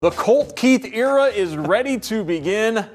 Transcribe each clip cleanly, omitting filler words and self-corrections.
The Colt Keith era is ready to begin.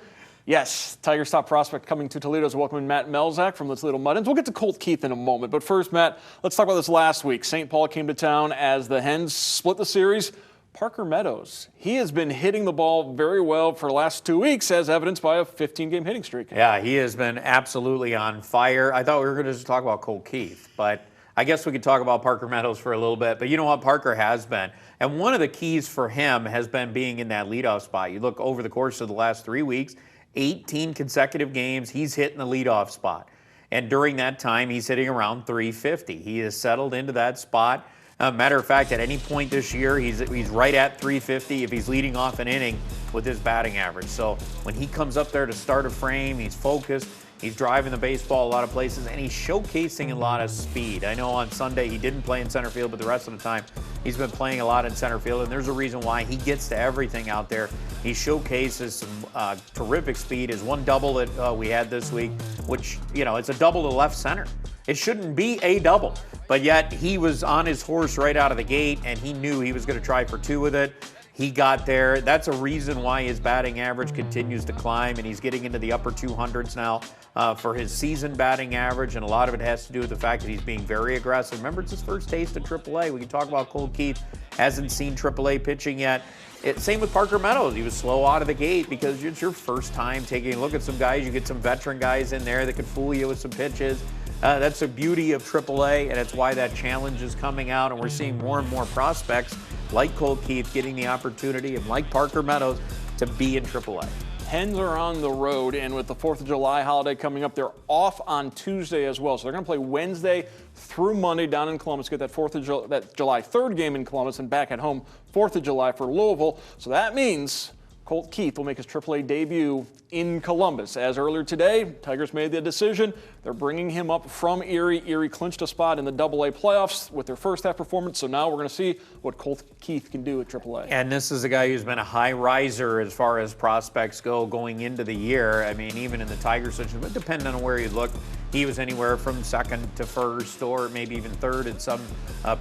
Yes, Tigers top prospect coming to Toledo is welcoming Matt Melzak from the Toledo Mud Hens. We'll get to Colt Keith in a moment, but first, Matt, let's talk about this last week. St. Paul came to town as the Hens split the series. Parker Meadows, he has been hitting the ball very well for the last 2 weeks, as evidenced by a 15-game hitting streak. Yeah, he has been absolutely on fire. I thought we were going to just talk about Colt Keith, but I guess we could talk about Parker Meadows for a little bit. But you know what? Parker has been. And one of the keys for him has been being in that leadoff spot. You look over the course of the last 3 weeks, 18 consecutive games, he's hitting the leadoff spot. And during that time, he's hitting around 350. He has settled into that spot. Matter of fact, at any point this year, he's right at 350 if he's leading off an inning with his batting average. So when he comes up there to start a frame, he's focused. He's driving the baseball a lot of places, and he's showcasing a lot of speed. I know on Sunday he didn't play in center field, but the rest of the time he's been playing a lot in center field, and there's a reason why. He gets to everything out there. He showcases some terrific speed. His one double that we had this week, which, you know, it's a double to left center. It shouldn't be a double, but yet he was on his horse right out of the gate, and he knew he was going to try for two with it. He got there. That's a reason why his batting average continues to climb, and he's getting into the upper 200s now for his season batting average, and a lot of it has to do with the fact that he's being very aggressive. Remember, it's his first taste of AAA. We can talk about Colt Keith, hasn't seen AAA pitching yet. Same with Parker Meadows. He was slow out of the gate because it's your first time taking a look at some guys. You get some veteran guys in there that can fool you with some pitches. That's the beauty of AAA, and it's why that challenge is coming out, and we're seeing more and more prospects like Colt Keith getting the opportunity, and like Parker Meadows, to be in AAA. Hens are on the road, and with the 4th of July holiday coming up, they're off on Tuesday as well. So they're going to play Wednesday through Monday down in Columbus, get that that July 3rd game in Columbus, and back at home 4th of July for Louisville. So that means Colt Keith will make his AAA debut in Columbus. As earlier today, Tigers made the decision. They're bringing him up from Erie. Erie clinched a spot in the AA playoffs with their first half performance, so now we're going to see what Colt Keith can do at AAA. And this is a guy who's been a high riser as far as prospects go going into the year. I mean, even in the Tigers situation, but depending on where you look, he was anywhere from second to first, or maybe even third in some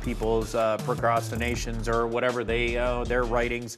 people's procrastinations or whatever their writings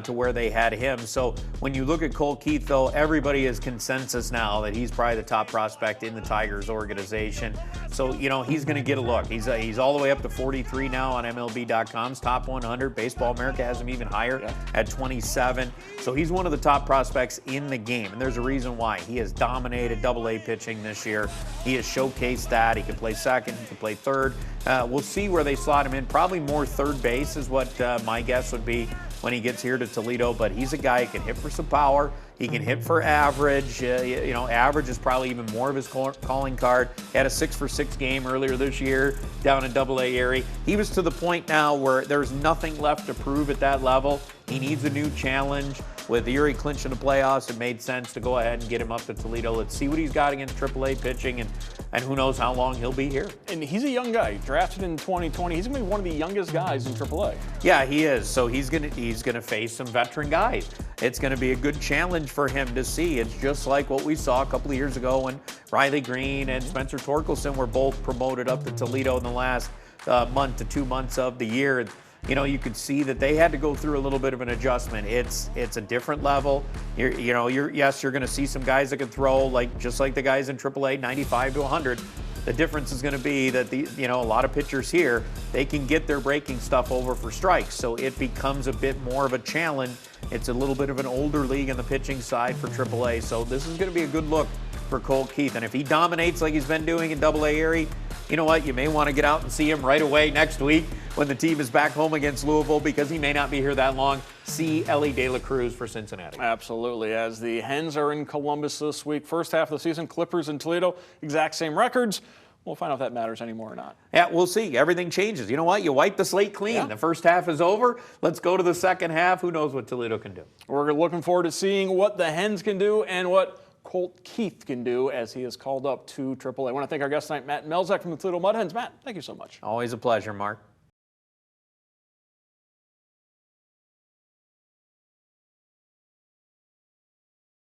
to where they had him. So when you look at Colt Keith, though, everybody is consensus now that he's probably the top prospect in the Tigers organization. So, you know, he's going to get a look. He's all the way up to 43 now on MLB.com's top 100. Baseball America has him even higher at 27. So he's one of the top prospects in the game, and there's a reason why. He has dominated AA pitching this year. He has showcased that. He can play second, he can play third. We'll see where they slot him in. Probably more third base is what my guess would be when he gets here to Toledo, but he's a guy who can hit for some power. He can hit for average. You know, average is probably even more of his calling card. He had a 6-for-6 game earlier this year down in AA Erie. He was to the point now where there's nothing left to prove at that level. He needs a new challenge. With Erie clinching the playoffs, it made sense to go ahead and get him up to Toledo. Let's see what he's got against AAA pitching, and who knows how long he'll be here. And he's a young guy, drafted in 2020. He's going to be one of the youngest guys in AAA. Yeah, he is. So he's gonna face some veteran guys. It's going to be a good challenge for him to see. It's just like what we saw a couple of years ago when Riley Green and Spencer Torkelson were both promoted up to Toledo in the last month to 2 months of the year. You know, you could see that they had to go through a little bit of an adjustment. It's a different level. Yes, you're going to see some guys that can throw just like the guys in AAA, 95 to 100. The difference is going to be that a lot of pitchers here, they can get their breaking stuff over for strikes. So it becomes a bit more of a challenge. It's a little bit of an older league on the pitching side for AAA. So this is going to be a good look for Colt Keith. And if he dominates like he's been doing in AA Erie, you know what? You may want to get out and see him right away next week when the team is back home against Louisville, because he may not be here that long. See Ellie De La Cruz for Cincinnati. Absolutely. As the Hens are in Columbus this week, first half of the season, Clippers in Toledo, exact same records. We'll find out if that matters anymore or not. Yeah, we'll see. Everything changes. You know what? You wipe the slate clean. Yeah. The first half is over. Let's go to the second half. Who knows what Toledo can do? We're looking forward to seeing what the Hens can do and what Colt Keith can do as he is called up to AAA. I want to thank our guest tonight, Matt Melzak from the Toledo Mud Hens. Matt, thank you so much. Always a pleasure, Mark.